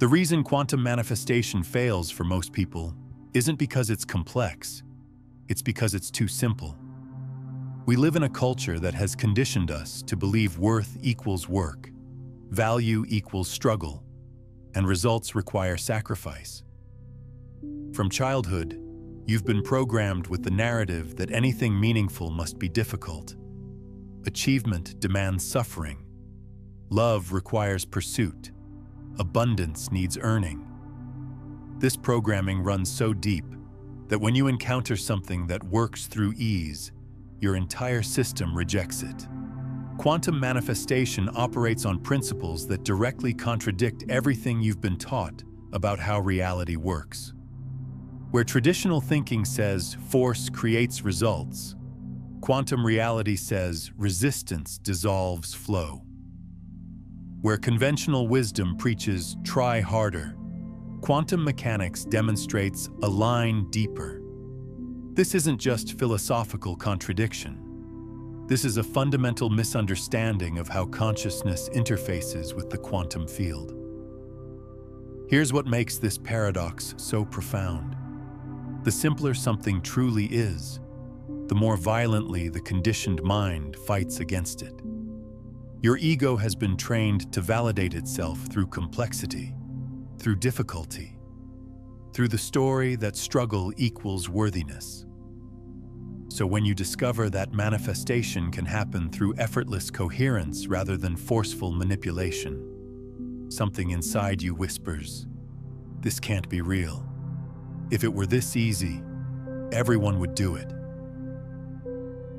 The reason quantum manifestation fails for most people isn't because it's complex, it's because it's too simple. We live in a culture that has conditioned us to believe worth equals work, value equals struggle, and results require sacrifice. From childhood, you've been programmed with the narrative that anything meaningful must be difficult. Achievement demands suffering. Love requires pursuit. Abundance needs earning. This programming runs so deep that when you encounter something that works through ease, your entire system rejects it. Quantum manifestation operates on principles that directly contradict everything you've been taught about how reality works. Where traditional thinking says force creates results, quantum reality says resistance dissolves flow. Where conventional wisdom preaches try harder, quantum mechanics demonstrates align deeper. This isn't just philosophical contradiction. This is a fundamental misunderstanding of how consciousness interfaces with the quantum field. Here's what makes this paradox so profound. The simpler something truly is, the more violently the conditioned mind fights against it. Your ego has been trained to validate itself through complexity, through difficulty, through the story that struggle equals worthiness. So when you discover that manifestation can happen through effortless coherence rather than forceful manipulation, something inside you whispers, "This can't be real. If it were this easy, everyone would do it."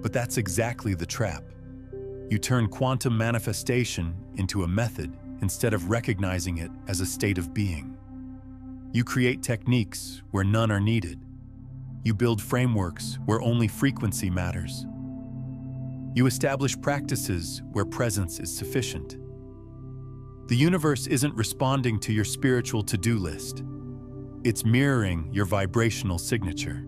But that's exactly the trap. You turn quantum manifestation into a method instead of recognizing it as a state of being. You create techniques where none are needed. You build frameworks where only frequency matters. You establish practices where presence is sufficient. The universe isn't responding to your spiritual to-do list. It's mirroring your vibrational signature.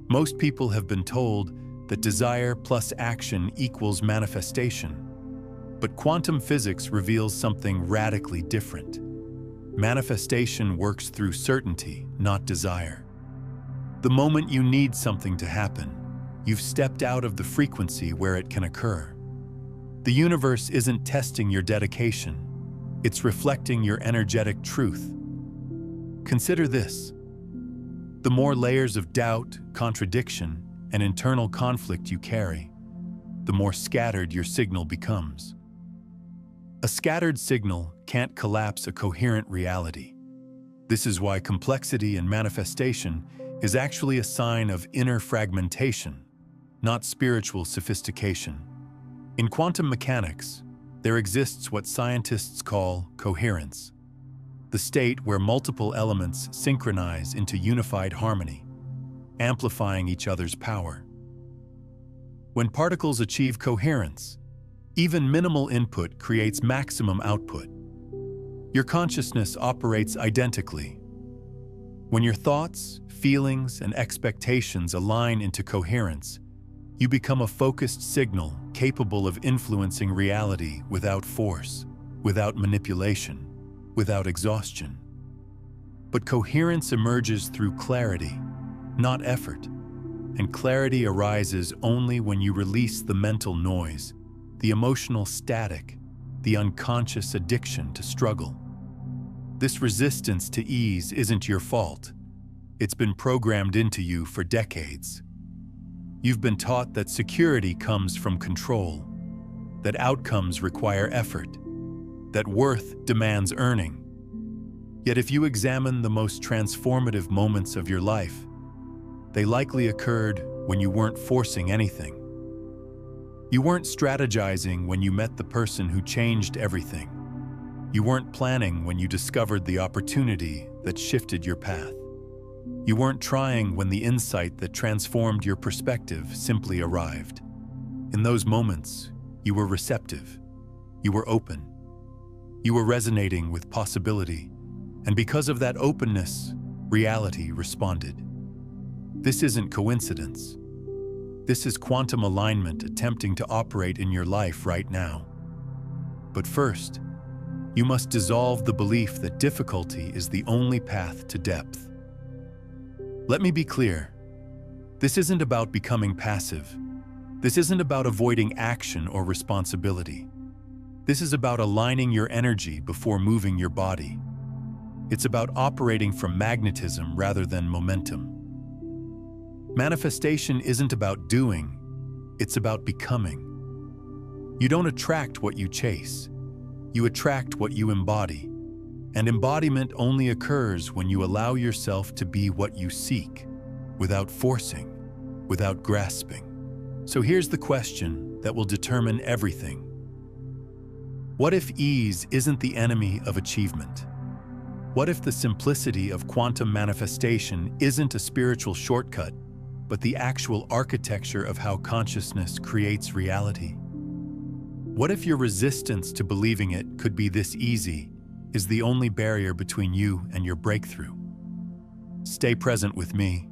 Most people have been told that desire plus action equals manifestation. But quantum physics reveals something radically different. Manifestation works through certainty, not desire. The moment you need something to happen, you've stepped out of the frequency where it can occur. The universe isn't testing your dedication. It's reflecting your energetic truth. Consider this. The more layers of doubt, contradiction, and internal conflict you carry, the more scattered your signal becomes. A scattered signal can't collapse a coherent reality. This is why complexity and manifestation is actually a sign of inner fragmentation, not spiritual sophistication. In quantum mechanics, there exists what scientists call coherence, the state where multiple elements synchronize into unified harmony, amplifying each other's power. When particles achieve coherence, even minimal input creates maximum output. Your consciousness operates identically. When your thoughts, feelings, and expectations align into coherence, you become a focused signal capable of influencing reality without force, without manipulation, without exhaustion. But coherence emerges through clarity, not effort. And clarity arises only when you release the mental noise, the emotional static, the unconscious addiction to struggle. This resistance to ease isn't your fault. It's been programmed into you for decades. You've been taught that security comes from control, that outcomes require effort, that worth demands earning. Yet if you examine the most transformative moments of your life, they likely occurred when you weren't forcing anything. You weren't strategizing when you met the person who changed everything. You weren't planning when you discovered the opportunity that shifted your path. You weren't trying when the insight that transformed your perspective simply arrived. In those moments, you were receptive. You were open. You were resonating with possibility. And because of that openness, reality responded. This isn't coincidence. This is quantum alignment attempting to operate in your life right now. But first, You must dissolve the belief that difficulty is the only path to depth. Let me be clear. This isn't about becoming passive. This isn't about avoiding action or responsibility. This is about aligning your energy before moving your body. It's about operating from magnetism rather than momentum. Manifestation isn't about doing, it's about becoming. You don't attract what you chase. You attract what you embody. And embodiment only occurs when you allow yourself to be what you seek, without forcing, without grasping. So here's the question that will determine everything. What if ease isn't the enemy of achievement? What if the simplicity of quantum manifestation isn't a spiritual shortcut, but the actual architecture of how consciousness creates reality? What if your resistance to believing it could be this easy is the only barrier between you and your breakthrough? Stay present with me,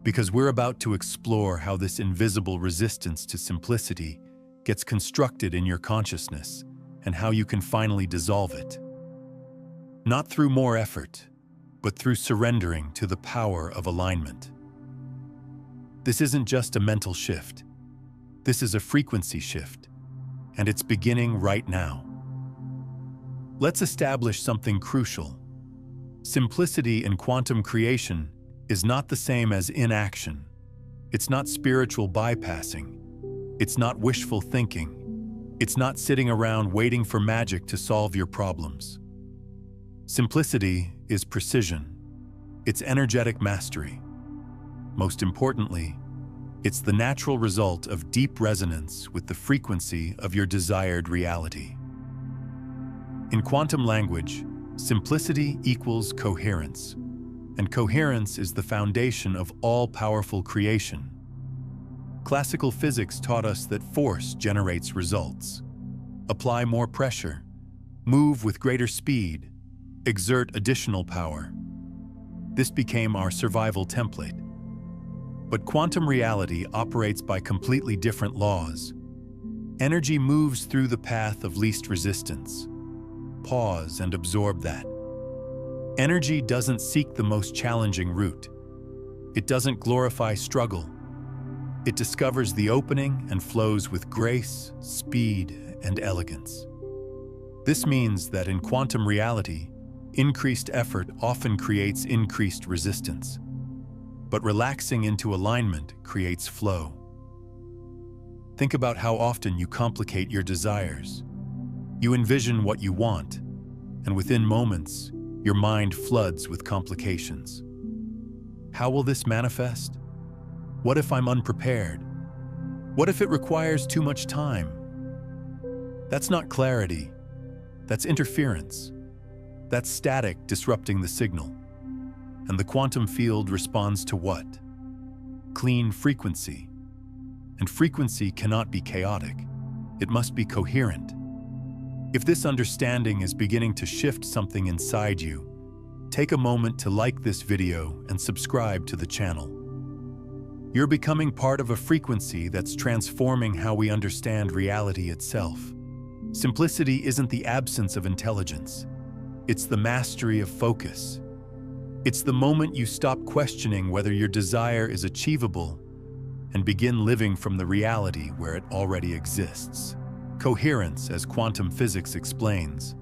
because we're about to explore how this invisible resistance to simplicity gets constructed in your consciousness and how you can finally dissolve it. Not through more effort, but through surrendering to the power of alignment. This isn't just a mental shift. This is a frequency shift, and it's beginning right now. Let's establish something crucial. Simplicity in quantum creation is not the same as inaction. It's not spiritual bypassing. It's not wishful thinking. It's not sitting around waiting for magic to solve your problems. Simplicity is precision. It's energetic mastery. Most importantly, it's the natural result of deep resonance with the frequency of your desired reality. In quantum language, simplicity equals coherence, and coherence is the foundation of all powerful creation. Classical physics taught us that force generates results. Apply more pressure, move with greater speed, exert additional power. This became our survival template. But quantum reality operates by completely different laws. Energy moves through the path of least resistance. Pause and absorb that. Energy doesn't seek the most challenging route. It doesn't glorify struggle. It discovers the opening and flows with grace, speed, and elegance. This means that in quantum reality, increased effort often creates increased resistance. But relaxing into alignment creates flow. Think about how often you complicate your desires. You envision what you want, and within moments, your mind floods with complications. How will this manifest? What if I'm unprepared? What if it requires too much time? That's not clarity. That's interference. That's static disrupting the signal. And the quantum field responds to what? Clean frequency. And frequency cannot be chaotic. It must be coherent. If this understanding is beginning to shift something inside you, take a moment to like this video and subscribe to the channel. You're becoming part of a frequency that's transforming how we understand reality itself. Simplicity isn't the absence of intelligence. It's the mastery of focus. It's the moment you stop questioning whether your desire is achievable and begin living from the reality where it already exists. Coherence, as quantum physics explains,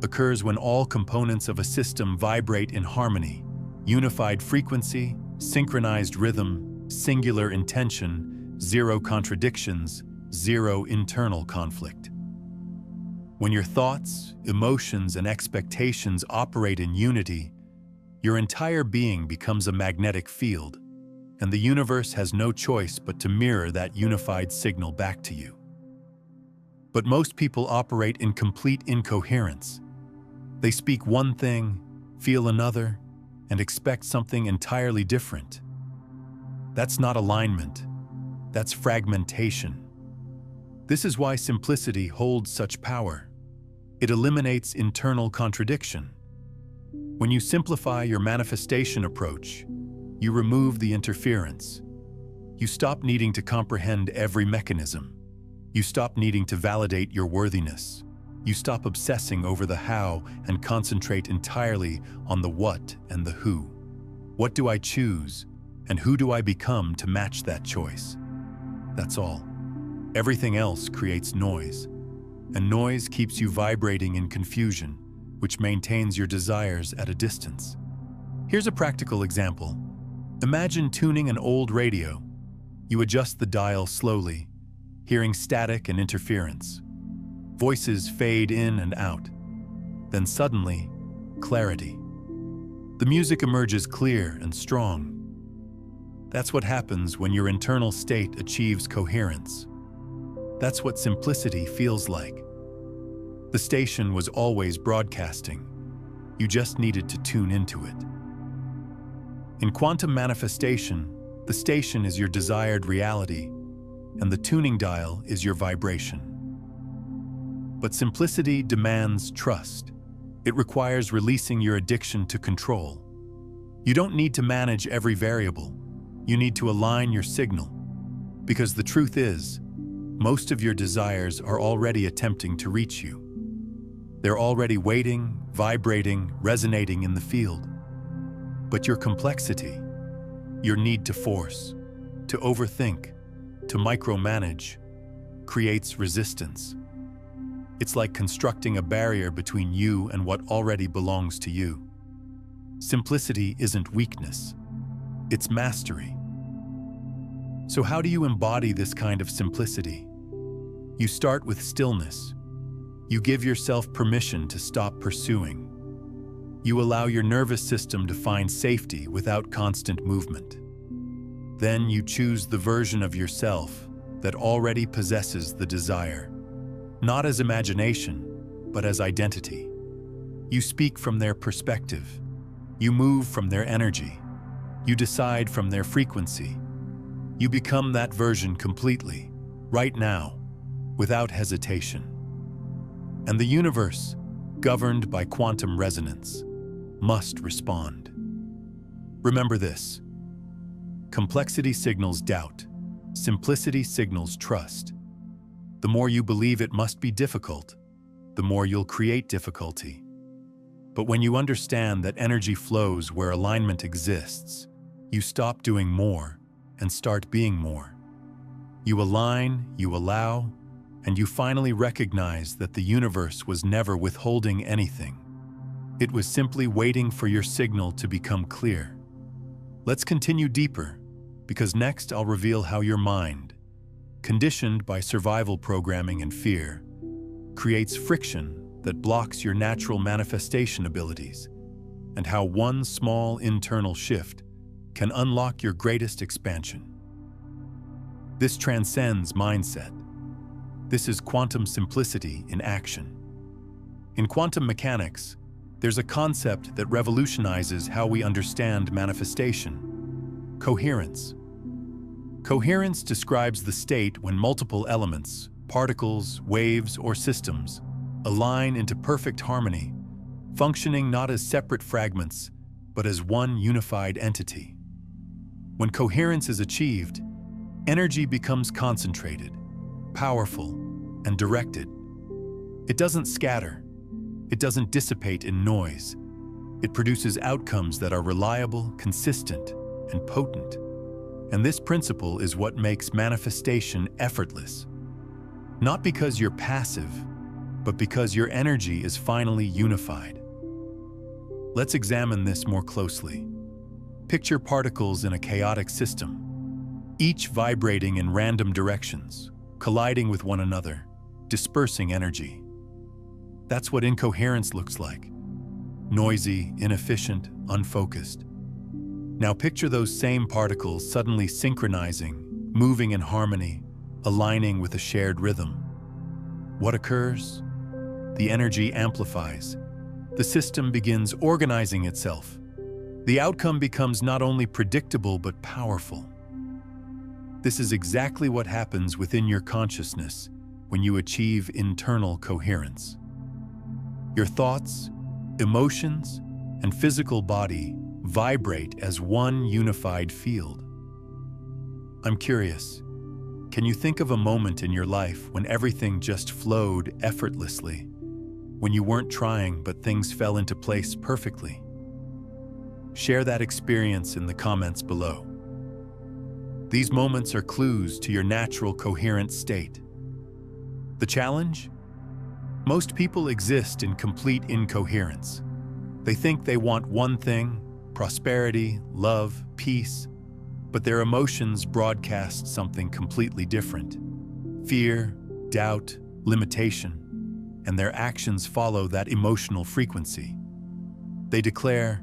occurs when all components of a system vibrate in harmony: unified frequency, synchronized rhythm, singular intention, zero contradictions, zero internal conflict. When your thoughts, emotions, and expectations operate in unity, your entire being becomes a magnetic field, and the universe has no choice but to mirror that unified signal back to you. But most people operate in complete incoherence. They speak one thing, feel another, and expect something entirely different. That's not alignment. That's fragmentation. This is why simplicity holds such power. It eliminates internal contradiction. When you simplify your manifestation approach, you remove the interference. You stop needing to comprehend every mechanism. You stop needing to validate your worthiness. You stop obsessing over the how and concentrate entirely on the what and the who. What do I choose, and who do I become to match that choice? That's all. Everything else creates noise, and noise keeps you vibrating in confusion, which maintains your desires at a distance. Here's a practical example. Imagine tuning an old radio. You adjust the dial slowly, hearing static and interference. Voices fade in and out. Then suddenly, clarity. The music emerges clear and strong. That's what happens when your internal state achieves coherence. That's what simplicity feels like. The station was always broadcasting. You just needed to tune into it. In quantum manifestation, the station is your desired reality, and the tuning dial is your vibration. But simplicity demands trust. It requires releasing your addiction to control. You don't need to manage every variable. You need to align your signal. Because the truth is, most of your desires are already attempting to reach you. They're already waiting, vibrating, resonating in the field. But your complexity, your need to force, to overthink, to micromanage, creates resistance. It's like constructing a barrier between you and what already belongs to you. Simplicity isn't weakness, it's mastery. So how do you embody this kind of simplicity? You start with stillness. You give yourself permission to stop pursuing. You allow your nervous system to find safety without constant movement. Then you choose the version of yourself that already possesses the desire, not as imagination, but as identity. You speak from their perspective. You move from their energy. You decide from their frequency. You become that version completely, right now, without hesitation. And the universe, governed by quantum resonance, must respond. Remember this: complexity signals doubt, simplicity signals trust. The more you believe it must be difficult, the more you'll create difficulty. But when you understand that energy flows where alignment exists, you stop doing more and start being more. You align, you allow, and you finally recognize that the universe was never withholding anything. It was simply waiting for your signal to become clear. Let's continue deeper, because next I'll reveal how your mind, conditioned by survival programming and fear, creates friction that blocks your natural manifestation abilities, and how one small internal shift can unlock your greatest expansion. This transcends mindset. This is quantum simplicity in action. In quantum mechanics, there's a concept that revolutionizes how we understand manifestation: coherence. Coherence describes the state when multiple elements, particles, waves, or systems align into perfect harmony, functioning not as separate fragments, but as one unified entity. When coherence is achieved, energy becomes concentrated, powerful, and directed. It doesn't scatter. It doesn't dissipate in noise. It produces outcomes that are reliable, consistent, and potent. And this principle is what makes manifestation effortless. Not because you're passive, but because your energy is finally unified. Let's examine this more closely. Picture particles in a chaotic system, each vibrating in random directions, colliding with one another, dispersing energy. That's what incoherence looks like: noisy, inefficient, unfocused. Now picture those same particles suddenly synchronizing, moving in harmony, aligning with a shared rhythm. What occurs? The energy amplifies. The system begins organizing itself. The outcome becomes not only predictable but powerful. This is exactly what happens within your consciousness when you achieve internal coherence. Your thoughts, emotions, and physical body vibrate as one unified field. I'm curious, can you think of a moment in your life when everything just flowed effortlessly, when you weren't trying but things fell into place perfectly? Share that experience in the comments below. These moments are clues to your natural coherent state. The challenge? Most people exist in complete incoherence. They think they want one thing, prosperity, love, peace, but their emotions broadcast something completely different. Fear, doubt, limitation, and their actions follow that emotional frequency. They declare,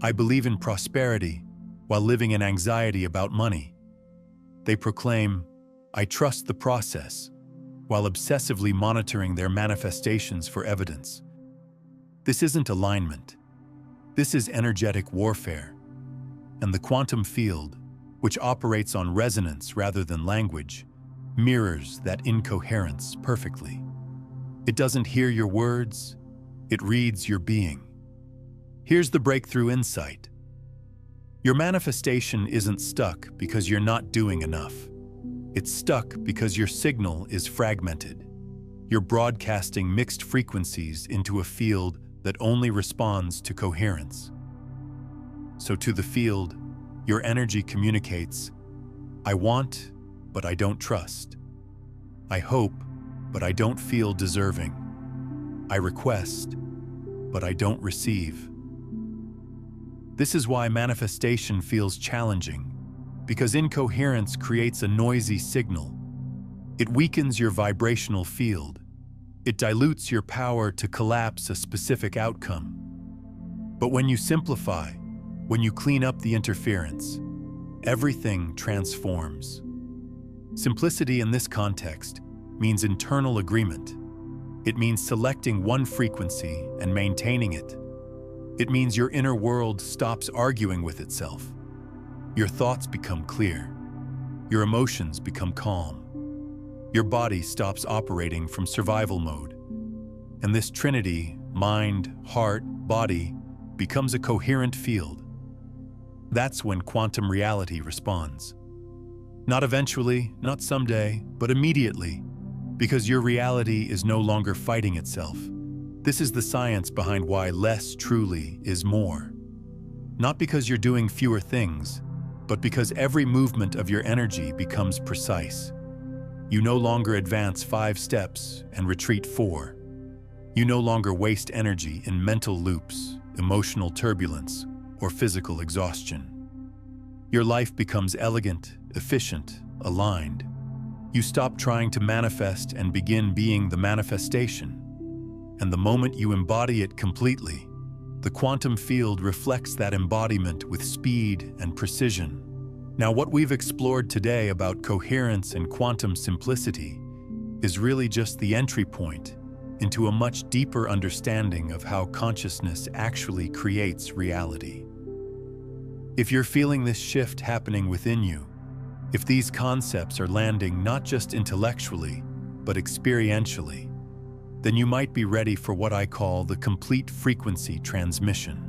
"I believe in prosperity," while living in anxiety about money. They proclaim, "I trust the process," while obsessively monitoring their manifestations for evidence. This isn't alignment. This is energetic warfare. And the quantum field, which operates on resonance rather than language, mirrors that incoherence perfectly. It doesn't hear your words, it reads your being. Here's the breakthrough insight. Your manifestation isn't stuck because you're not doing enough. It's stuck because your signal is fragmented. You're broadcasting mixed frequencies into a field that only responds to coherence. So to the field, your energy communicates, "I want, but I don't trust. I hope, but I don't feel deserving. I request, but I don't receive." This is why manifestation feels challenging, because incoherence creates a noisy signal. It weakens your vibrational field. It dilutes your power to collapse a specific outcome. But when you simplify, when you clean up the interference, everything transforms. Simplicity in this context means internal agreement. It means selecting one frequency and maintaining it. It means your inner world stops arguing with itself. Your thoughts become clear. Your emotions become calm. Your body stops operating from survival mode. And this trinity, mind, heart, body, becomes a coherent field. That's when quantum reality responds. Not eventually, not someday, but immediately, because your reality is no longer fighting itself. This is the science behind why less truly is more. Not because you're doing fewer things, but because every movement of your energy becomes precise. You no longer advance 5 steps and retreat 4. You no longer waste energy in mental loops, emotional turbulence, or physical exhaustion. Your life becomes elegant, efficient, aligned. You stop trying to manifest and begin being the manifestation. And the moment you embody it completely, the quantum field reflects that embodiment with speed and precision. Now, what we've explored today about coherence and quantum simplicity is really just the entry point into a much deeper understanding of how consciousness actually creates reality. If you're feeling this shift happening within you, if these concepts are landing not just intellectually, but experientially, then you might be ready for what I call the complete frequency transmission.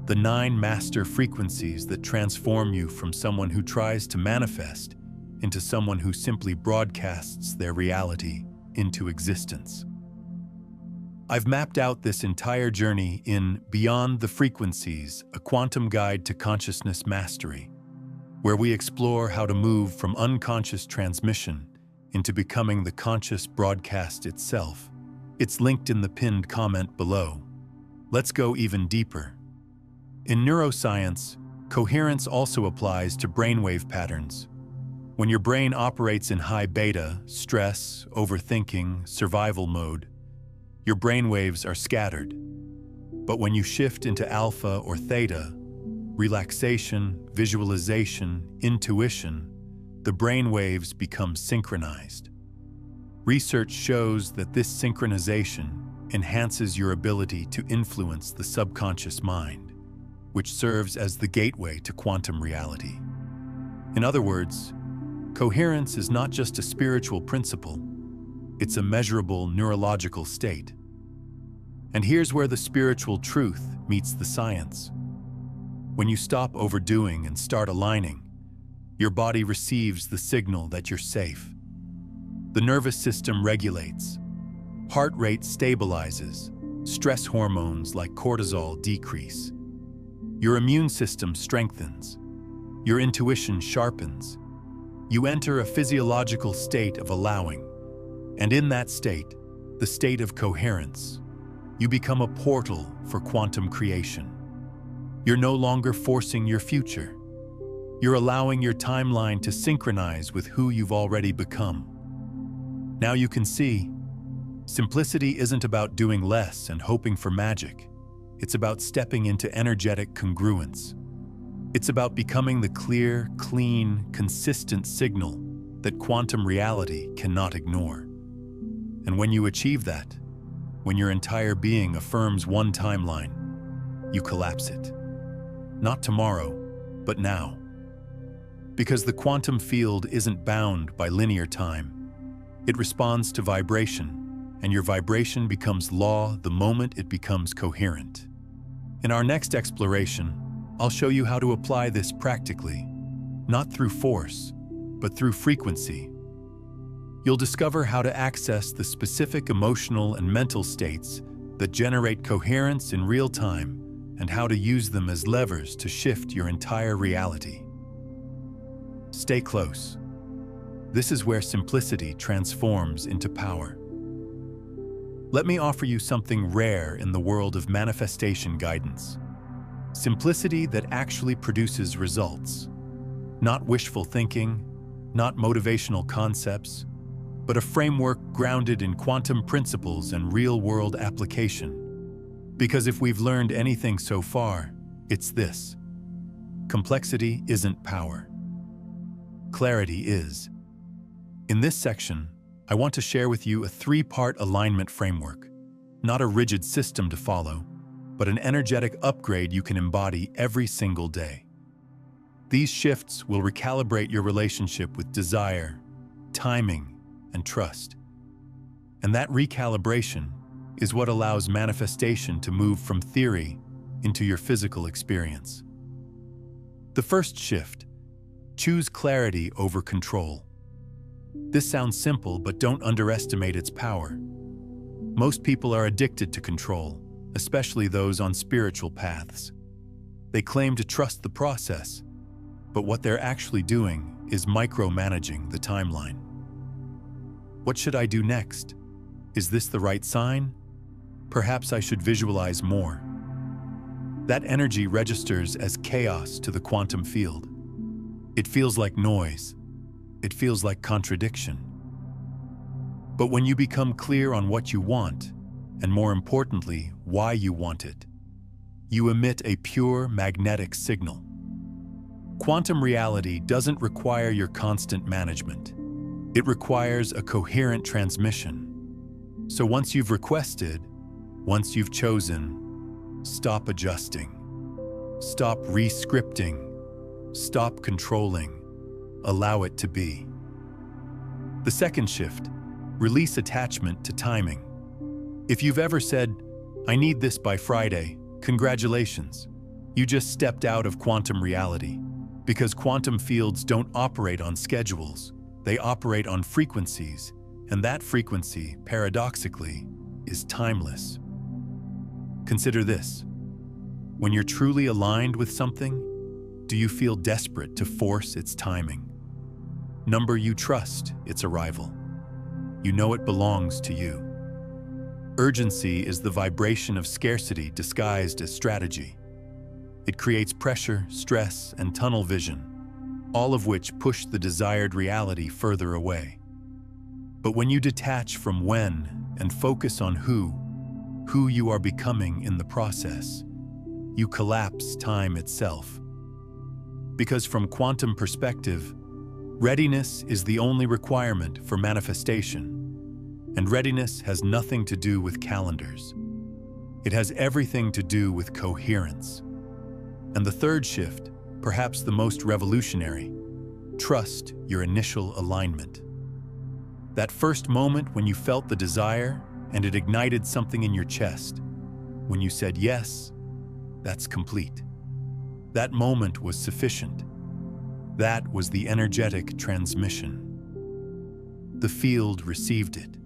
The 9 master frequencies that transform you from someone who tries to manifest into someone who simply broadcasts their reality into existence. I've mapped out this entire journey in Beyond the Frequencies, a quantum guide to consciousness mastery, where we explore how to move from unconscious transmission into becoming the conscious broadcast itself. It's linked in the pinned comment below. Let's go even deeper. In neuroscience, coherence also applies to brainwave patterns. When your brain operates in high beta, stress, overthinking, survival mode, your brainwaves are scattered. But when you shift into alpha or theta, relaxation, visualization, intuition, the brainwaves become synchronized. Research shows that this synchronization enhances your ability to influence the subconscious mind, which serves as the gateway to quantum reality. In other words, coherence is not just a spiritual principle, it's a measurable neurological state. And here's where the spiritual truth meets the science. When you stop overdoing and start aligning, your body receives the signal that you're safe. The nervous system regulates, heart rate stabilizes, stress hormones like cortisol decrease. Your immune system strengthens. Your intuition sharpens. You enter a physiological state of allowing, and in that state, the state of coherence, you become a portal for quantum creation. You're no longer forcing your future. You're allowing your timeline to synchronize with who you've already become. Now you can see, simplicity isn't about doing less and hoping for magic. It's about stepping into energetic congruence. It's about becoming the clear, clean, consistent signal that quantum reality cannot ignore. And when you achieve that, when your entire being affirms one timeline, you collapse it. Not tomorrow, but now. Because the quantum field isn't bound by linear time. It responds to vibration, and your vibration becomes law the moment it becomes coherent. In our next exploration, I'll show you how to apply this practically, not through force, but through frequency. You'll discover how to access the specific emotional and mental states that generate coherence in real time and how to use them as levers to shift your entire reality. Stay close. This is where simplicity transforms into power. Let me offer you something rare in the world of manifestation guidance. Simplicity that actually produces results. Not wishful thinking, not motivational concepts, but a framework grounded in quantum principles and real-world application. Because if we've learned anything so far, it's this: complexity isn't power. Clarity is. In this section, I want to share with you a three-part alignment framework, not a rigid system to follow, but an energetic upgrade you can embody every single day. These shifts will recalibrate your relationship with desire, timing, and trust. And that recalibration is what allows manifestation to move from theory into your physical experience. The first shift: choose clarity over control. This sounds simple, but don't underestimate its power. Most people are addicted to control, especially those on spiritual paths. They claim to trust the process, but what they're actually doing is micromanaging the timeline. What should I do next? Is this the right sign? Perhaps I should visualize more. That energy registers as chaos to the quantum field. It feels like noise. It feels like contradiction. But when you become clear on what you want, and more importantly, why you want it, you emit a pure magnetic signal. Quantum reality doesn't require your constant management. It requires a coherent transmission. So once you've requested, once you've chosen, stop adjusting. Stop re-scripting. Stop controlling. Allow it to be. The second shift: release attachment to timing. If you've ever said, "I need this by Friday," congratulations. You just stepped out of quantum reality. Because quantum fields don't operate on schedules. They operate on frequencies, and that frequency, paradoxically, is timeless. Consider this. When you're truly aligned with something, do you feel desperate to force its timing? Number you trust its arrival. You know it belongs to you. Urgency is the vibration of scarcity disguised as strategy. It creates pressure, stress, and tunnel vision, all of which push the desired reality further away. But when you detach from when and focus on who you are becoming in the process, you collapse time itself. Because from quantum perspective, readiness is the only requirement for manifestation, and readiness has nothing to do with calendars. It has everything to do with coherence. And the third shift, perhaps the most revolutionary: trust your initial alignment. That first moment when you felt the desire and it ignited something in your chest, when you said yes, that's complete. That moment was sufficient. That was the energetic transmission. The field received it.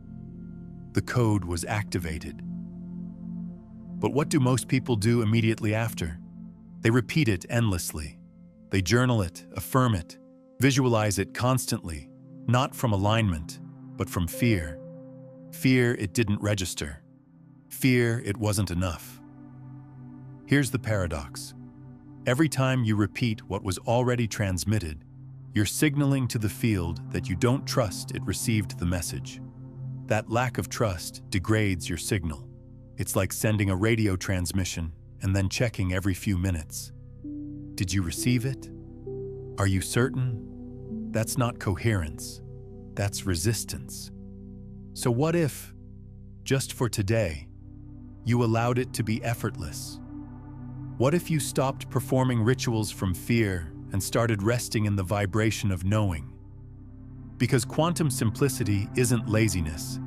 The code was activated. But what do most people do immediately after? They repeat it endlessly. They journal it, affirm it, visualize it constantly, not from alignment, but from fear. Fear it didn't register. Fear it wasn't enough. Here's the paradox. Every time you repeat what was already transmitted, you're signaling to the field that you don't trust it received the message. That lack of trust degrades your signal. It's like sending a radio transmission and then checking every few minutes. Did you receive it? Are you certain? That's not coherence. That's resistance. So what if, just for today, you allowed it to be effortless? What if you stopped performing rituals from fear and started resting in the vibration of knowing? Because quantum simplicity isn't laziness,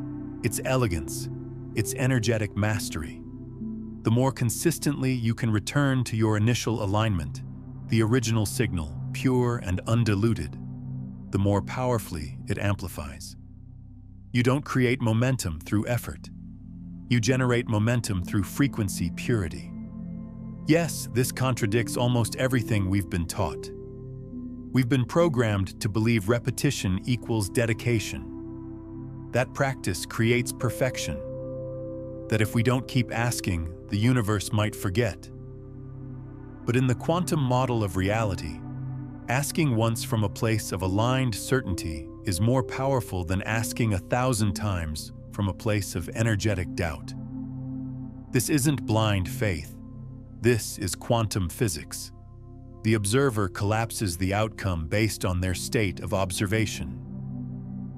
it's elegance, it's energetic mastery. The more consistently you can return to your initial alignment, the original signal, pure and undiluted, the more powerfully it amplifies. You don't create momentum through effort. You generate momentum through frequency purity. Yes, this contradicts almost everything we've been taught. We've been programmed to believe repetition equals dedication. That practice creates perfection. That if we don't keep asking, the universe might forget. But in the quantum model of reality, asking once from a place of aligned certainty is more powerful than asking 1,000 times from a place of energetic doubt. This isn't blind faith. This is quantum physics. The observer collapses the outcome based on their state of observation.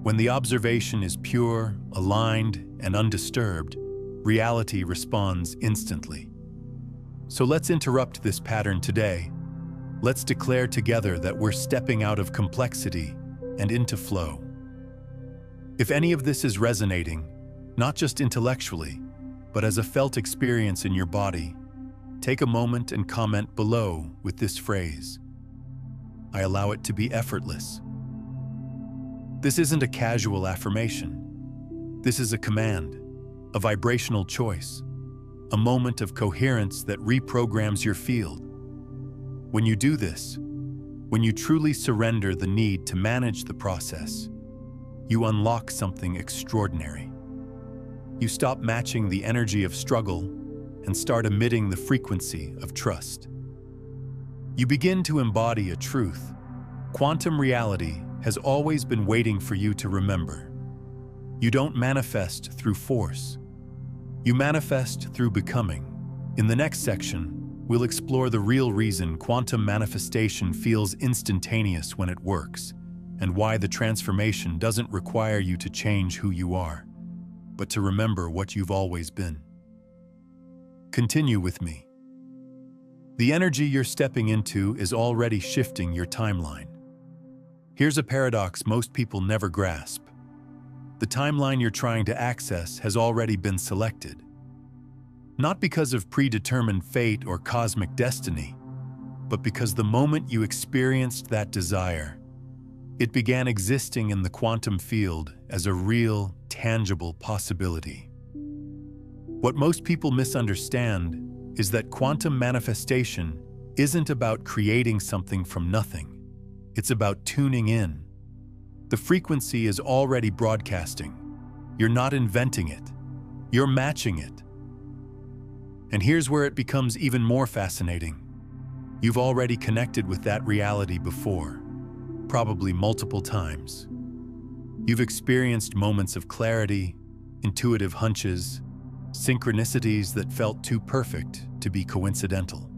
When the observation is pure, aligned, and undisturbed, reality responds instantly. So let's interrupt this pattern today. Let's declare together that we're stepping out of complexity and into flow. If any of this is resonating, not just intellectually, but as a felt experience in your body, take a moment and comment below with this phrase: I allow it to be effortless. This isn't a casual affirmation. This is a command, a vibrational choice, a moment of coherence that reprograms your field. When you do this, when you truly surrender the need to manage the process, you unlock something extraordinary. You stop matching the energy of struggle and start emitting the frequency of trust. You begin to embody a truth. Quantum reality has always been waiting for you to remember. You don't manifest through force. You manifest through becoming. In the next section, we'll explore the real reason quantum manifestation feels instantaneous when it works, and why the transformation doesn't require you to change who you are, but to remember what you've always been. Continue with me. The energy you're stepping into is already shifting your timeline. Here's a paradox most people never grasp. The timeline you're trying to access has already been selected. Not because of predetermined fate or cosmic destiny, but because the moment you experienced that desire, it began existing in the quantum field as a real, tangible possibility. What most people misunderstand is that quantum manifestation isn't about creating something from nothing. It's about tuning in. The frequency is already broadcasting. You're not inventing it. You're matching it. And here's where it becomes even more fascinating. You've already connected with that reality before, probably multiple times. You've experienced moments of clarity, intuitive hunches, synchronicities that felt too perfect to be coincidental.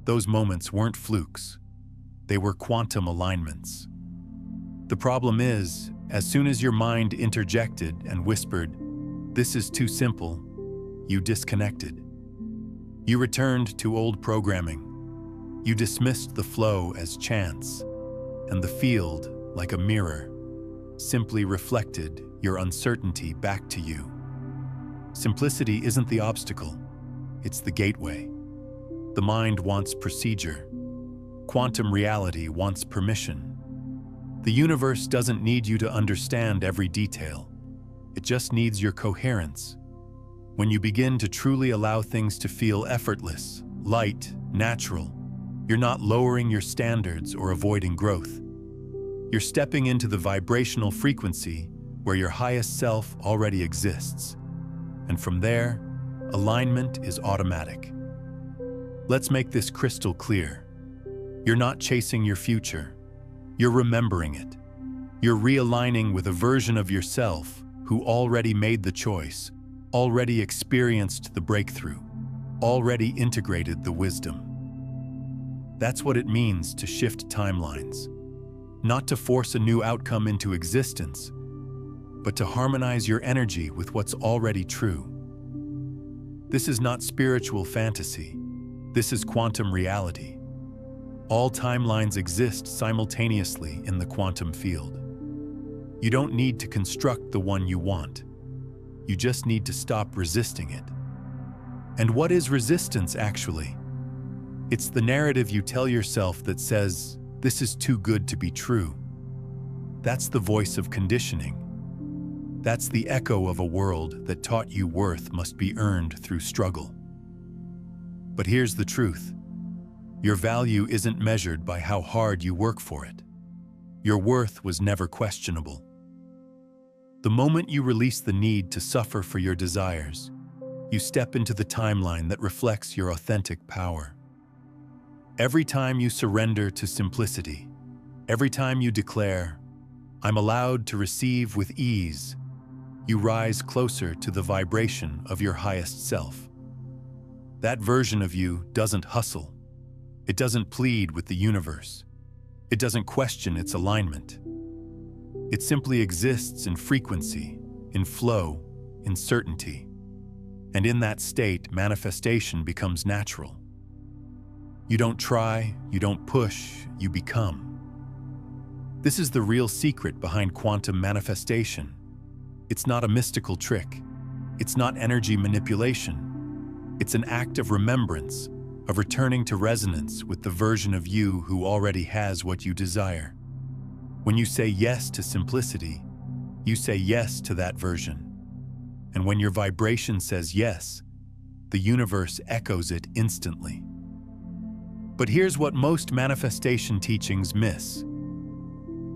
Those moments weren't flukes. They were quantum alignments. The problem is, as soon as your mind interjected and whispered, "This is too simple," you disconnected. You returned to old programming. You dismissed the flow as chance, and the field, like a mirror, simply reflected your uncertainty back to you. Simplicity isn't the obstacle, it's the gateway. The mind wants procedure. Quantum reality wants permission. The universe doesn't need you to understand every detail. It just needs your coherence. When you begin to truly allow things to feel effortless, light, natural, you're not lowering your standards or avoiding growth. You're stepping into the vibrational frequency where your highest self already exists. And from there, alignment is automatic. Let's make this crystal clear. You're not chasing your future. You're remembering it. You're realigning with a version of yourself who already made the choice, already experienced the breakthrough, already integrated the wisdom. That's what it means to shift timelines. Not to force a new outcome into existence, but to harmonize your energy with what's already true. This is not spiritual fantasy. This is quantum reality. All timelines exist simultaneously in the quantum field. You don't need to construct the one you want. You just need to stop resisting it. And what is resistance, actually? It's the narrative you tell yourself that says, "This is too good to be true." That's the voice of conditioning. That's the echo of a world that taught you worth must be earned through struggle. But here's the truth. Your value isn't measured by how hard you work for it. Your worth was never questionable. The moment you release the need to suffer for your desires, you step into the timeline that reflects your authentic power. Every time you surrender to simplicity, every time you declare, "I'm allowed to receive with ease," you rise closer to the vibration of your highest self. That version of you doesn't hustle. It doesn't plead with the universe. It doesn't question its alignment. It simply exists in frequency, in flow, in certainty. And in that state, manifestation becomes natural. You don't try, you don't push, you become. This is the real secret behind quantum manifestation. It's not a mystical trick. It's not energy manipulation. It's an act of remembrance, of returning to resonance with the version of you who already has what you desire. When you say yes to simplicity, you say yes to that version. And when your vibration says yes, the universe echoes it instantly. But here's what most manifestation teachings miss.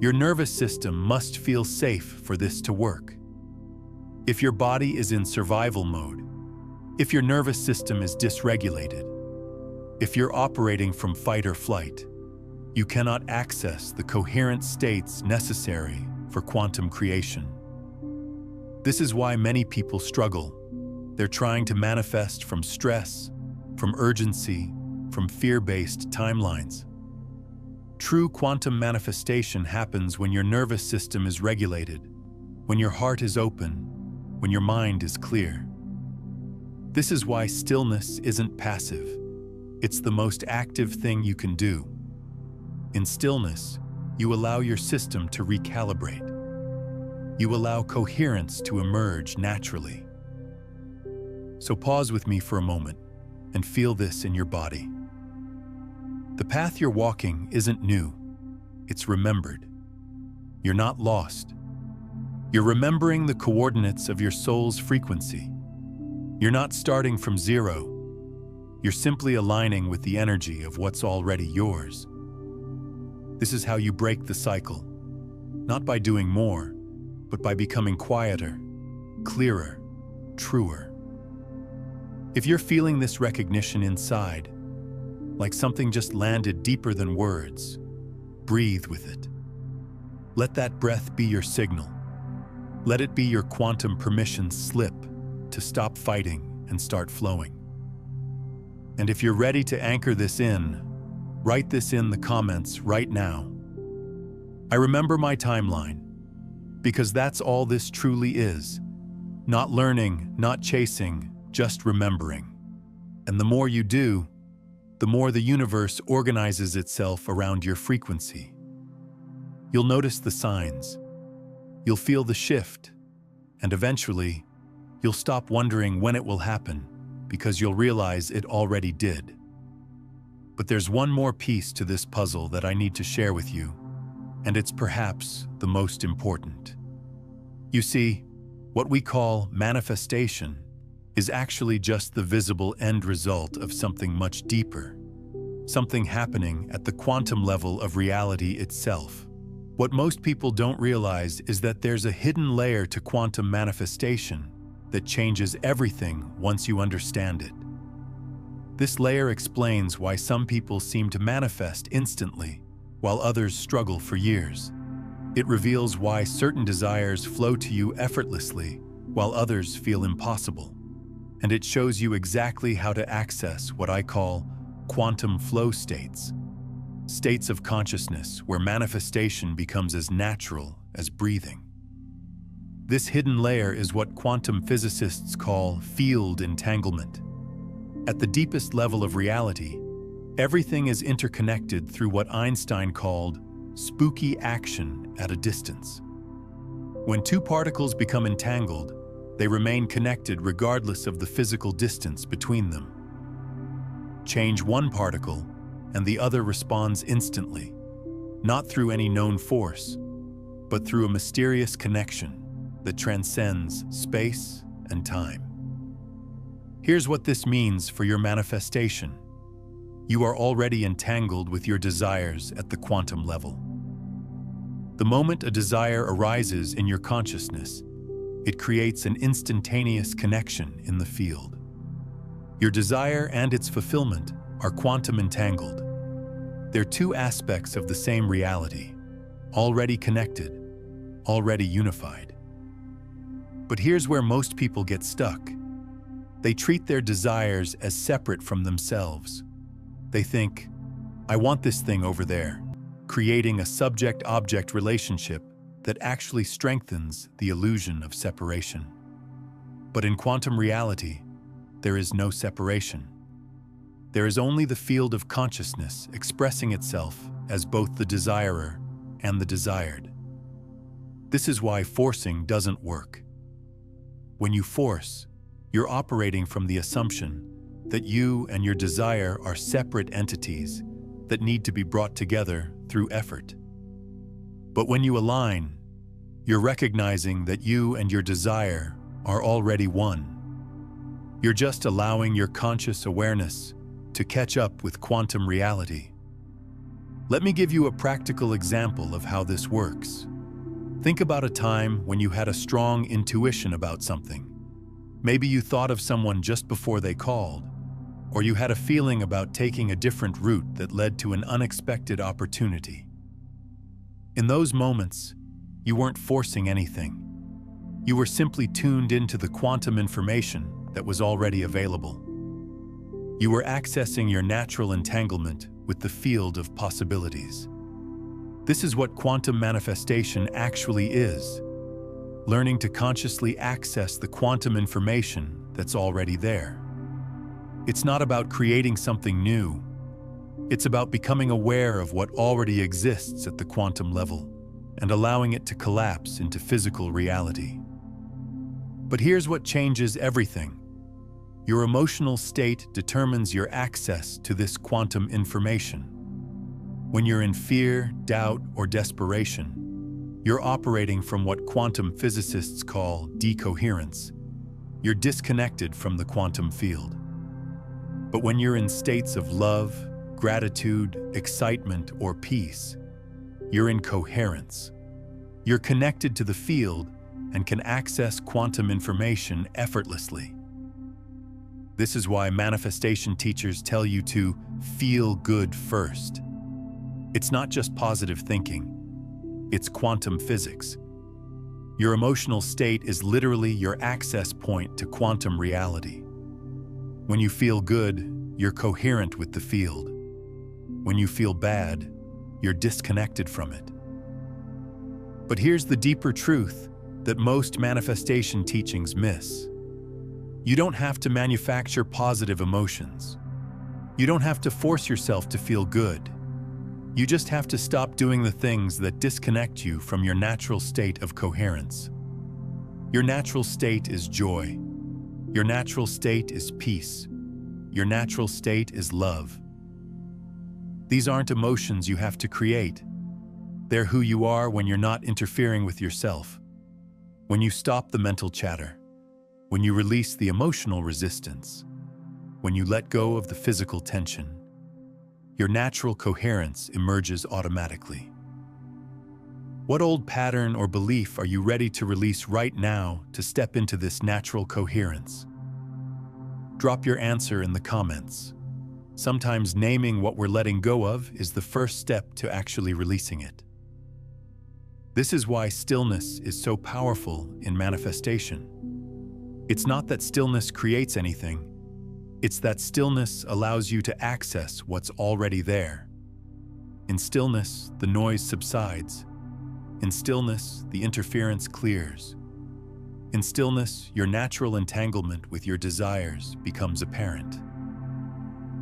Your nervous system must feel safe for this to work. If your body is in survival mode, if your nervous system is dysregulated, if you're operating from fight or flight, you cannot access the coherent states necessary for quantum creation. This is why many people struggle. They're trying to manifest from stress, from urgency, from fear-based timelines. True quantum manifestation happens when your nervous system is regulated, when your heart is open, when your mind is clear. This is why stillness isn't passive. It's the most active thing you can do. In stillness, you allow your system to recalibrate. You allow coherence to emerge naturally. So pause with me for a moment and feel this in your body. The path you're walking isn't new. It's remembered. You're not lost. You're remembering the coordinates of your soul's frequency. You're not starting from zero. You're simply aligning with the energy of what's already yours. This is how you break the cycle, not by doing more, but by becoming quieter, clearer, truer. If you're feeling this recognition inside, like something just landed deeper than words, breathe with it. Let that breath be your signal. Let it be your quantum permission slip to stop fighting and start flowing. And if you're ready to anchor this in, write this in the comments right now. I remember my timeline, because that's all this truly is. Not learning, not chasing, just remembering. And the more you do, the more the universe organizes itself around your frequency. You'll notice the signs. You'll feel the shift. And eventually, you'll stop wondering when it will happen, because you'll realize it already did. But there's one more piece to this puzzle that I need to share with you, and it's perhaps the most important. You see, what we call manifestation is actually just the visible end result of something much deeper, something happening at the quantum level of reality itself. What most people don't realize is that there's a hidden layer to quantum manifestation that changes everything once you understand it. This layer explains why some people seem to manifest instantly, while others struggle for years. It reveals why certain desires flow to you effortlessly, while others feel impossible. And it shows you exactly how to access what I call quantum flow states. States of consciousness where manifestation becomes as natural as breathing. This hidden layer is what quantum physicists call field entanglement. At the deepest level of reality, everything is interconnected through what Einstein called spooky action at a distance. When two particles become entangled, they remain connected regardless of the physical distance between them. Change one particle, and the other responds instantly, not through any known force, but through a mysterious connection that transcends space and time. Here's what this means for your manifestation. You are already entangled with your desires at the quantum level. The moment a desire arises in your consciousness, it creates an instantaneous connection in the field. Your desire and its fulfillment are quantum entangled. They're two aspects of the same reality, already connected, already unified. But here's where most people get stuck. They treat their desires as separate from themselves. They think, I want this thing over there, creating a subject-object relationship that actually strengthens the illusion of separation. But in quantum reality, there is no separation. There is only the field of consciousness expressing itself as both the desirer and the desired. This is why forcing doesn't work. When you force, you're operating from the assumption that you and your desire are separate entities that need to be brought together through effort. But when you align, you're recognizing that you and your desire are already one. You're just allowing your conscious awareness to catch up with quantum reality. Let me give you a practical example of how this works. Think about a time when you had a strong intuition about something. Maybe you thought of someone just before they called, or you had a feeling about taking a different route that led to an unexpected opportunity. In those moments, you weren't forcing anything. You were simply tuned into the quantum information that was already available. You were accessing your natural entanglement with the field of possibilities. This is what quantum manifestation actually is, learning to consciously access the quantum information that's already there. It's not about creating something new. It's about becoming aware of what already exists at the quantum level and allowing it to collapse into physical reality. But here's what changes everything. Your emotional state determines your access to this quantum information. When you're in fear, doubt, or desperation, you're operating from what quantum physicists call decoherence. You're disconnected from the quantum field. But when you're in states of love, gratitude, excitement, or peace, you're in coherence. You're connected to the field and can access quantum information effortlessly. This is why manifestation teachers tell you to feel good first. It's not just positive thinking, it's quantum physics. Your emotional state is literally your access point to quantum reality. When you feel good, you're coherent with the field. When you feel bad, you're disconnected from it. But here's the deeper truth that most manifestation teachings miss. You don't have to manufacture positive emotions. You don't have to force yourself to feel good. You just have to stop doing the things that disconnect you from your natural state of coherence. Your natural state is joy. Your natural state is peace. Your natural state is love. These aren't emotions you have to create. They're who you are when you're not interfering with yourself. When you stop the mental chatter. when you release the emotional resistance, when you let go of the physical tension, your natural coherence emerges automatically. What old pattern or belief are you ready to release right now to step into this natural coherence? Drop your answer in the comments. Sometimes naming what we're letting go of is the first step to actually releasing it. This is why stillness is so powerful in manifestation. It's not that stillness creates anything, it's that stillness allows you to access what's already there. In stillness, the noise subsides. In stillness, the interference clears. In stillness, your natural entanglement with your desires becomes apparent.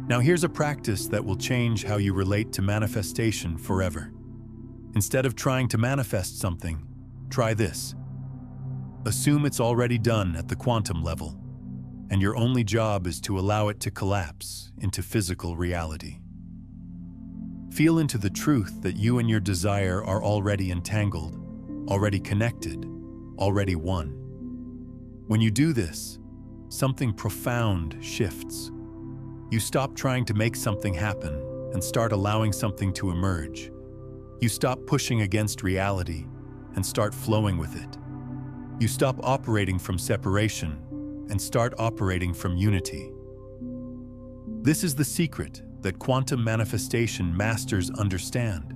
Now here's a practice that will change how you relate to manifestation forever. Instead of trying to manifest something, try this. Assume it's already done at the quantum level, and your only job is to allow it to collapse into physical reality. Feel into the truth that you and your desire are already entangled, already connected, already one. When you do this, something profound shifts. You stop trying to make something happen and start allowing something to emerge. You stop pushing against reality and start flowing with it. You stop operating from separation and start operating from unity. This is the secret that quantum manifestation masters understand.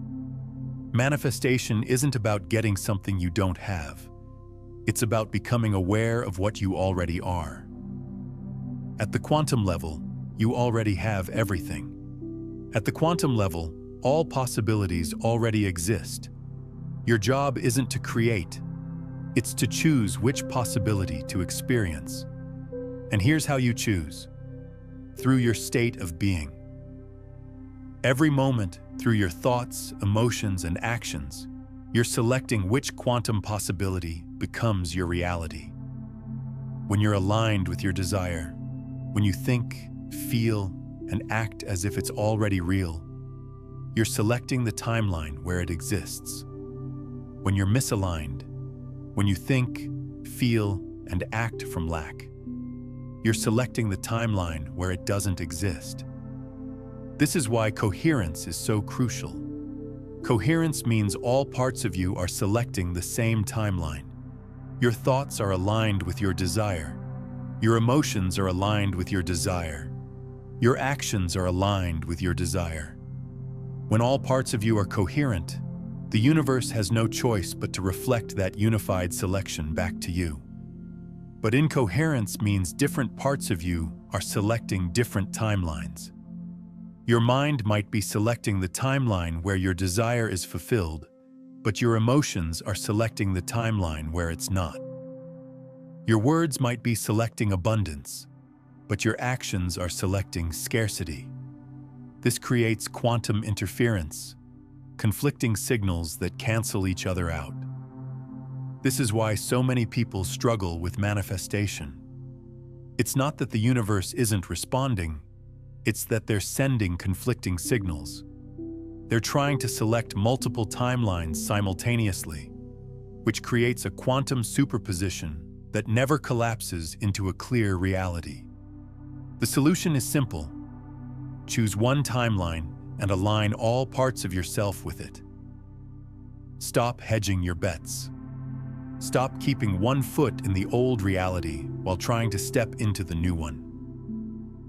Manifestation isn't about getting something you don't have. It's about becoming aware of what you already are. At the quantum level, you already have everything. At the quantum level, all possibilities already exist. Your job isn't to create, it's to choose which possibility to experience. And here's how you choose: through your state of being. Every moment, through your thoughts, emotions, and actions, you're selecting which quantum possibility becomes your reality. When you're aligned with your desire, when you think, feel, and act as if it's already real, you're selecting the timeline where it exists. When you're misaligned, when you think, feel, and act from lack, you're selecting the timeline where it doesn't exist. This is why coherence is so crucial. Coherence means all parts of you are selecting the same timeline. Your thoughts are aligned with your desire. Your emotions are aligned with your desire. Your actions are aligned with your desire. When all parts of you are coherent, the universe has no choice but to reflect that unified selection back to you. But incoherence means different parts of you are selecting different timelines. Your mind might be selecting the timeline where your desire is fulfilled, but your emotions are selecting the timeline where it's not. Your words might be selecting abundance, but your actions are selecting scarcity. This creates quantum interference, conflicting signals that cancel each other out. This is why so many people struggle with manifestation. It's not that the universe isn't responding, it's that they're sending conflicting signals. They're trying to select multiple timelines simultaneously, which creates a quantum superposition that never collapses into a clear reality. The solution is simple. Choose one timeline and align all parts of yourself with it. Stop hedging your bets. Stop keeping one foot in the old reality while trying to step into the new one.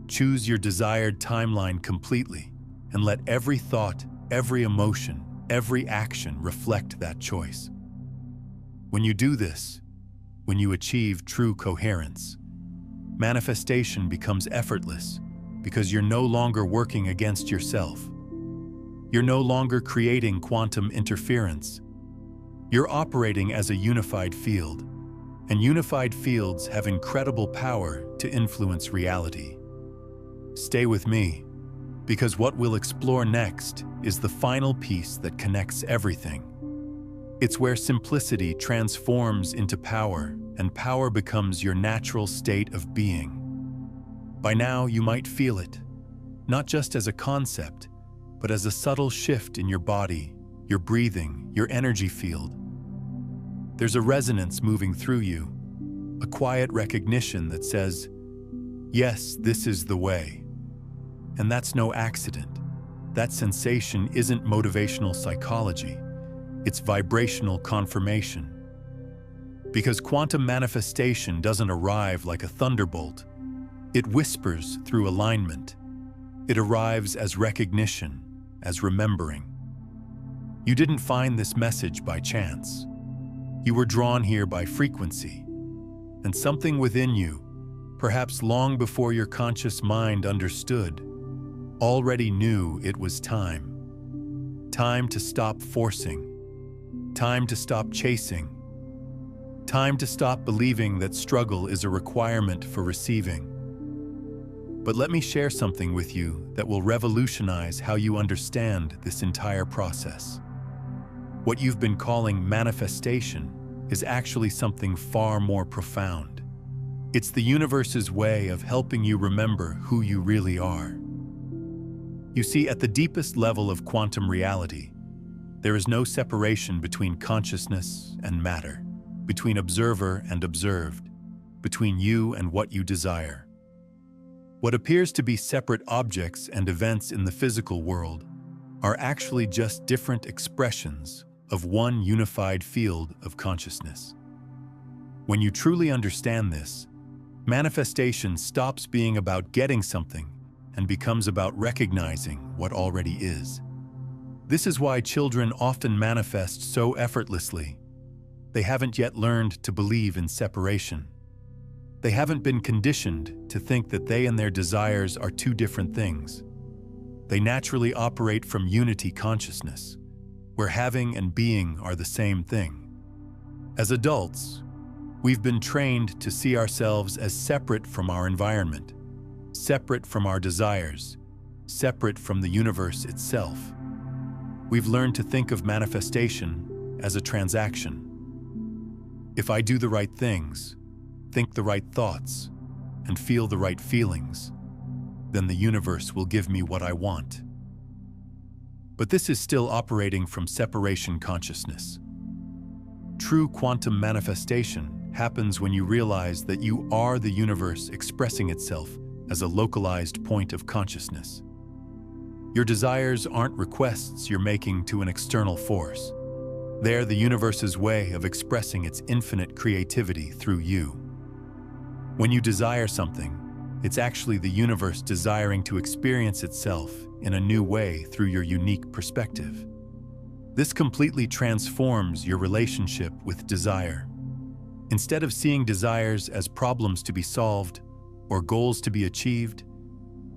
Choose your desired timeline completely and let every thought, every emotion, every action reflect that choice. When you do this, when you achieve true coherence, manifestation becomes effortless because you're no longer working against yourself. You're no longer creating quantum interference. You're operating as a unified field, and unified fields have incredible power to influence reality. Stay with me, because what we'll explore next is the final piece that connects everything. It's where simplicity transforms into power, and power becomes your natural state of being. By now, you might feel it, not just as a concept, but as a subtle shift in your body, your breathing, your energy field. There's a resonance moving through you, a quiet recognition that says, yes, this is the way. And that's no accident. That sensation isn't motivational psychology, it's vibrational confirmation. Because quantum manifestation doesn't arrive like a thunderbolt. It whispers through alignment. It arrives as recognition, as remembering. You didn't find this message by chance. You were drawn here by frequency. And something within you, perhaps long before your conscious mind understood, already knew it was time. Time to stop forcing. Time to stop chasing. Time to stop believing that struggle is a requirement for receiving. But let me share something with you that will revolutionize how you understand this entire process. What you've been calling manifestation is actually something far more profound. It's the universe's way of helping you remember who you really are. You see, at the deepest level of quantum reality, there is no separation between consciousness and matter, between observer and observed, between you and what you desire. What appears to be separate objects and events in the physical world are actually just different expressions of one unified field of consciousness. When you truly understand this, manifestation stops being about getting something and becomes about recognizing what already is. This is why children often manifest so effortlessly. They haven't yet learned to believe in separation. They haven't been conditioned to think that they and their desires are two different things. They naturally operate from unity consciousness, where having and being are the same thing. As adults, we've been trained to see ourselves as separate from our environment, separate from our desires, separate from the universe itself. We've learned to think of manifestation as a transaction. If I do the right things, think the right thoughts, and feel the right feelings, then the universe will give me what I want. But this is still operating from separation consciousness. True quantum manifestation happens when you realize that you are the universe expressing itself as a localized point of consciousness. Your desires aren't requests you're making to an external force. They're the universe's way of expressing its infinite creativity through you. When you desire something, it's actually the universe desiring to experience itself in a new way through your unique perspective. This completely transforms your relationship with desire. Instead of seeing desires as problems to be solved or goals to be achieved,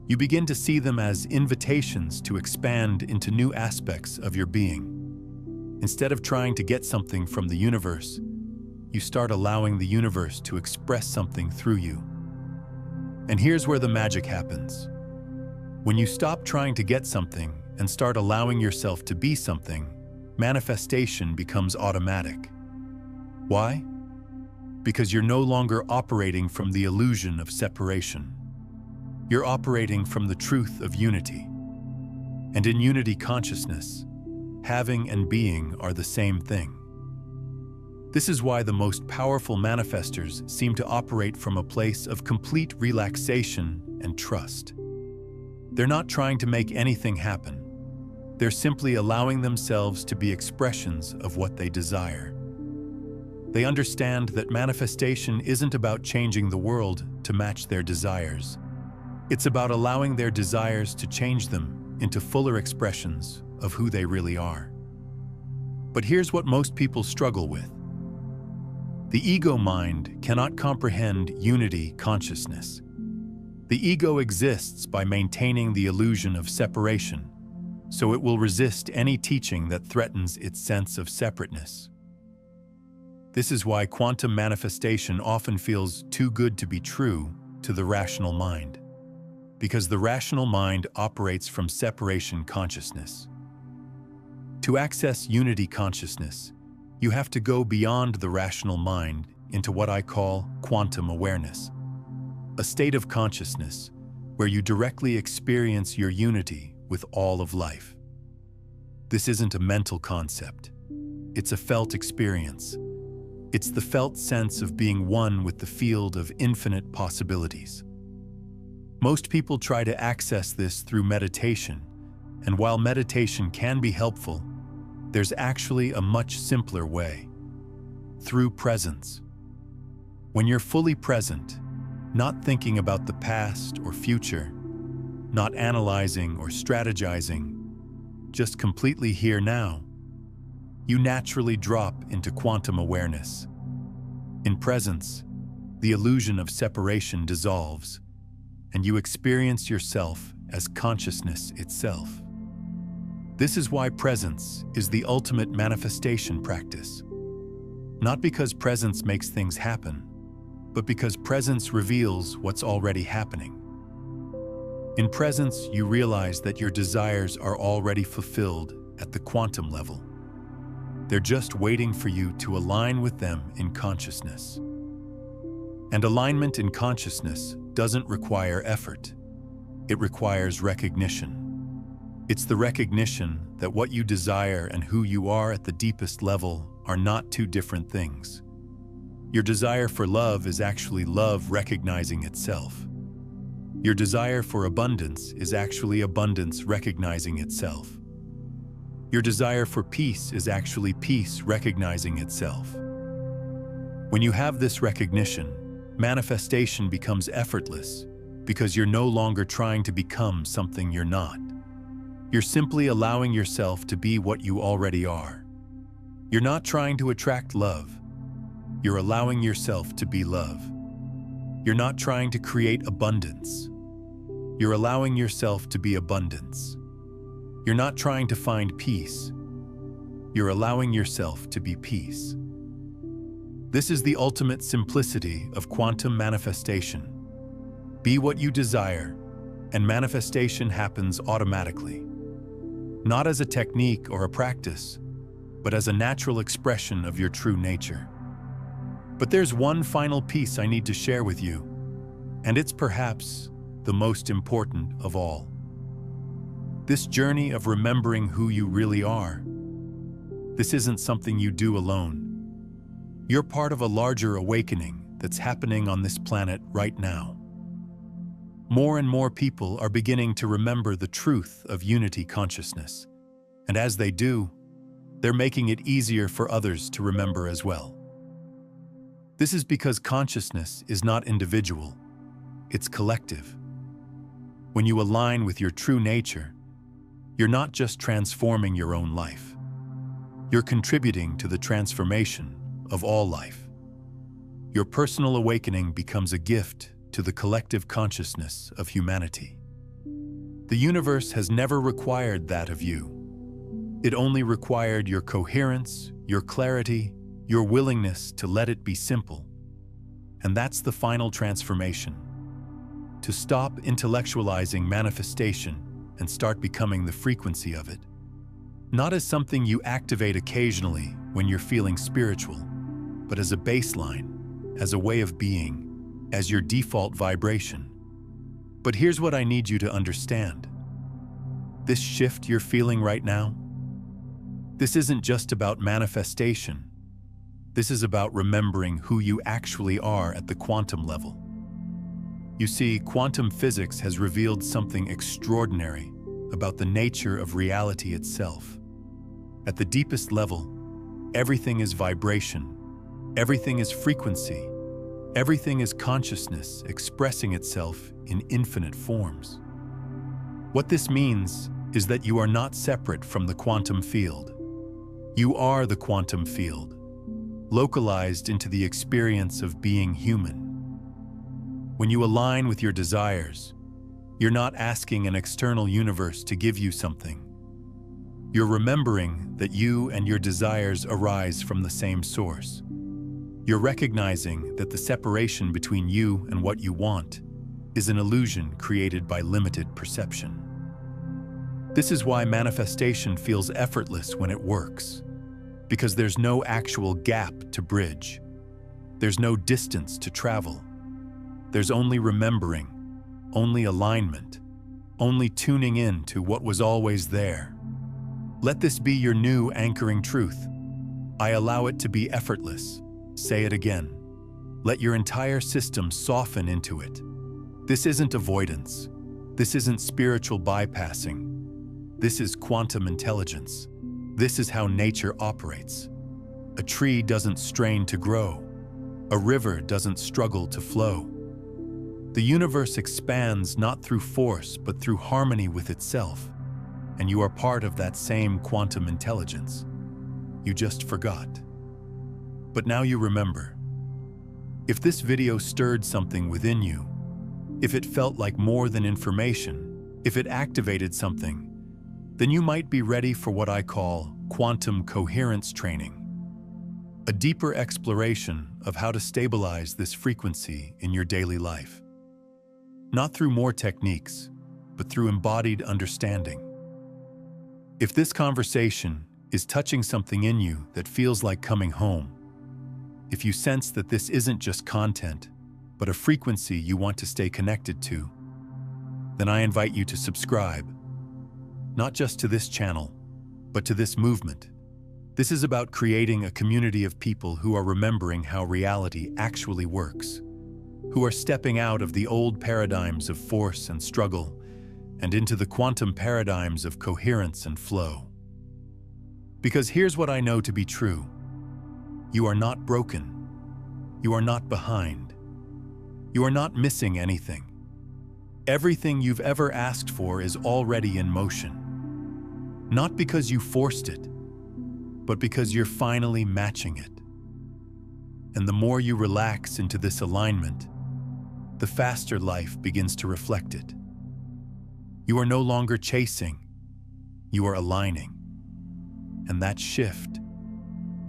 you begin to see them as invitations to expand into new aspects of your being. Instead of trying to get something from the universe, you start allowing the universe to express something through you. And here's where the magic happens. When you stop trying to get something and start allowing yourself to be something, manifestation becomes automatic. Why? Because you're no longer operating from the illusion of separation. You're operating from the truth of unity. And in unity consciousness, having and being are the same thing. This is why the most powerful manifestors seem to operate from a place of complete relaxation and trust. They're not trying to make anything happen. They're simply allowing themselves to be expressions of what they desire. They understand that manifestation isn't about changing the world to match their desires. It's about allowing their desires to change them into fuller expressions of who they really are. But here's what most people struggle with. The ego mind cannot comprehend unity consciousness. The ego exists by maintaining the illusion of separation, so it will resist any teaching that threatens its sense of separateness. This is why quantum manifestation often feels too good to be true to the rational mind, because the rational mind operates from separation consciousness. To access unity consciousness, you have to go beyond the rational mind into what I call quantum awareness, a state of consciousness where you directly experience your unity with all of life. This isn't a mental concept. It's a felt experience. It's the felt sense of being one with the field of infinite possibilities. Most people try to access this through meditation, and while meditation can be helpful, there's actually a much simpler way: through presence. When you're fully present, not thinking about the past or future, not analyzing or strategizing, just completely here now, you naturally drop into quantum awareness. In presence, the illusion of separation dissolves, and you experience yourself as consciousness itself. This is why presence is the ultimate manifestation practice. Not because presence makes things happen, but because presence reveals what's already happening. In presence, you realize that your desires are already fulfilled at the quantum level. They're just waiting for you to align with them in consciousness. And alignment in consciousness doesn't require effort. It requires recognition. It's the recognition that what you desire and who you are at the deepest level are not two different things. Your desire for love is actually love recognizing itself. Your desire for abundance is actually abundance recognizing itself. Your desire for peace is actually peace recognizing itself. When you have this recognition, manifestation becomes effortless because you're no longer trying to become something you're not. You're simply allowing yourself to be what you already are. You're not trying to attract love. You're allowing yourself to be love. You're not trying to create abundance. You're allowing yourself to be abundance. You're not trying to find peace. You're allowing yourself to be peace. This is the ultimate simplicity of quantum manifestation. Be what you desire, and manifestation happens automatically. Not as a technique or a practice, but as a natural expression of your true nature. But there's one final piece I need to share with you, and it's perhaps the most important of all. This journey of remembering who you really are. This isn't something you do alone. You're part of a larger awakening that's happening on this planet right now. More and more people are beginning to remember the truth of unity consciousness, and as they do, they're making it easier for others to remember as well. This is because consciousness is not individual, it's collective. When you align with your true nature, you're not just transforming your own life. You're contributing to the transformation of all life. Your personal awakening becomes a gift to the collective consciousness of humanity. The universe has never required that of you. It only required your coherence, your clarity, your willingness to let it be simple. And that's the final transformation. To stop intellectualizing manifestation and start becoming the frequency of it. Not as something you activate occasionally when you're feeling spiritual, but as a baseline, as a way of being, as your default vibration. But here's what I need you to understand. This shift you're feeling right now, this isn't just about manifestation. This is about remembering who you actually are at the quantum level. You see, quantum physics has revealed something extraordinary about the nature of reality itself. At the deepest level, everything is vibration, everything is frequency, everything is consciousness expressing itself in infinite forms. What this means is that you are not separate from the quantum field. You are the quantum field, localized into the experience of being human. When you align with your desires, you're not asking an external universe to give you something. You're remembering that you and your desires arise from the same source. You're recognizing that the separation between you and what you want is an illusion created by limited perception. This is why manifestation feels effortless when it works, because there's no actual gap to bridge. There's no distance to travel. There's only remembering, only alignment, only tuning in to what was always there. Let this be your new anchoring truth. I allow it to be effortless. Say it again. Let your entire system soften into it. This isn't avoidance. This isn't spiritual bypassing. This is quantum intelligence. This is how nature operates. A tree doesn't strain to grow. A river doesn't struggle to flow. The universe expands not through force, but through harmony with itself. And you are part of that same quantum intelligence. You just forgot. But now you remember. If this video stirred something within you, if it felt like more than information, if it activated something, then you might be ready for what I call quantum coherence training. A deeper exploration of how to stabilize this frequency in your daily life. Not through more techniques, but through embodied understanding. If this conversation is touching something in you that feels like coming home, if you sense that this isn't just content, but a frequency you want to stay connected to, then I invite you to subscribe, not just to this channel, but to this movement. This is about creating a community of people who are remembering how reality actually works, who are stepping out of the old paradigms of force and struggle and into the quantum paradigms of coherence and flow. Because here's what I know to be true. You are not broken. You are not behind. You are not missing anything. Everything you've ever asked for is already in motion. Not because you forced it, but because you're finally matching it. And the more you relax into this alignment, the faster life begins to reflect it. You are no longer chasing, you are aligning. And that shift,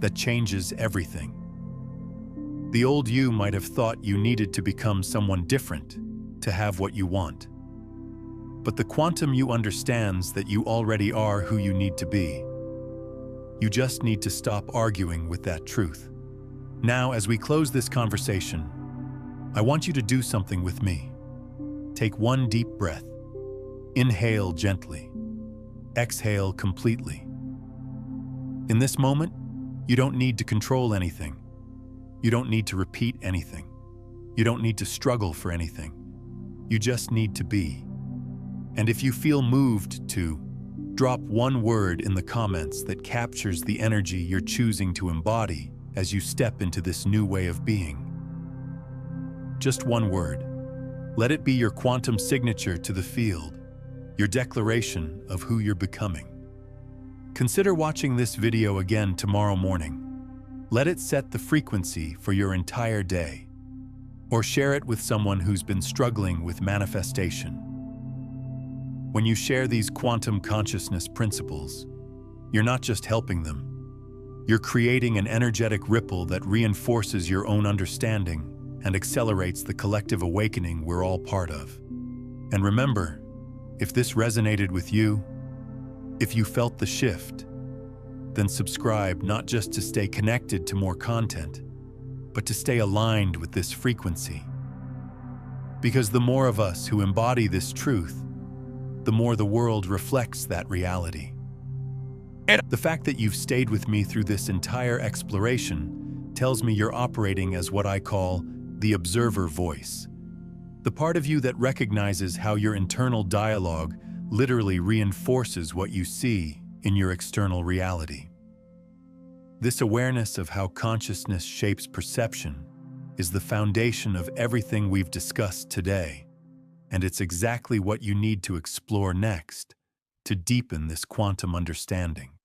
that changes everything. The old you might have thought you needed to become someone different to have what you want. But the quantum you understands that you already are who you need to be. You just need to stop arguing with that truth. Now, as we close this conversation, I want you to do something with me. Take one deep breath. Inhale gently. Exhale completely. In this moment, you don't need to control anything. You don't need to repeat anything. You don't need to struggle for anything. You just need to be. And if you feel moved to, drop one word in the comments that captures the energy you're choosing to embody as you step into this new way of being. Just one word. Let it be your quantum signature to the field, your declaration of who you're becoming. Consider watching this video again tomorrow morning. Let it set the frequency for your entire day. Or share it with someone who's been struggling with manifestation. When you share these quantum consciousness principles, you're not just helping them. You're creating an energetic ripple that reinforces your own understanding and accelerates the collective awakening we're all part of. And remember, if this resonated with you, if you felt the shift, then subscribe not just to stay connected to more content, but to stay aligned with this frequency. Because the more of us who embody this truth, the more the world reflects that reality. And the fact that you've stayed with me through this entire exploration tells me you're operating as what I call the observer voice. The part of you that recognizes how your internal dialogue literally reinforces what you see in your external reality. This awareness of how consciousness shapes perception is the foundation of everything we've discussed today. And it's exactly what you need to explore next to deepen this quantum understanding.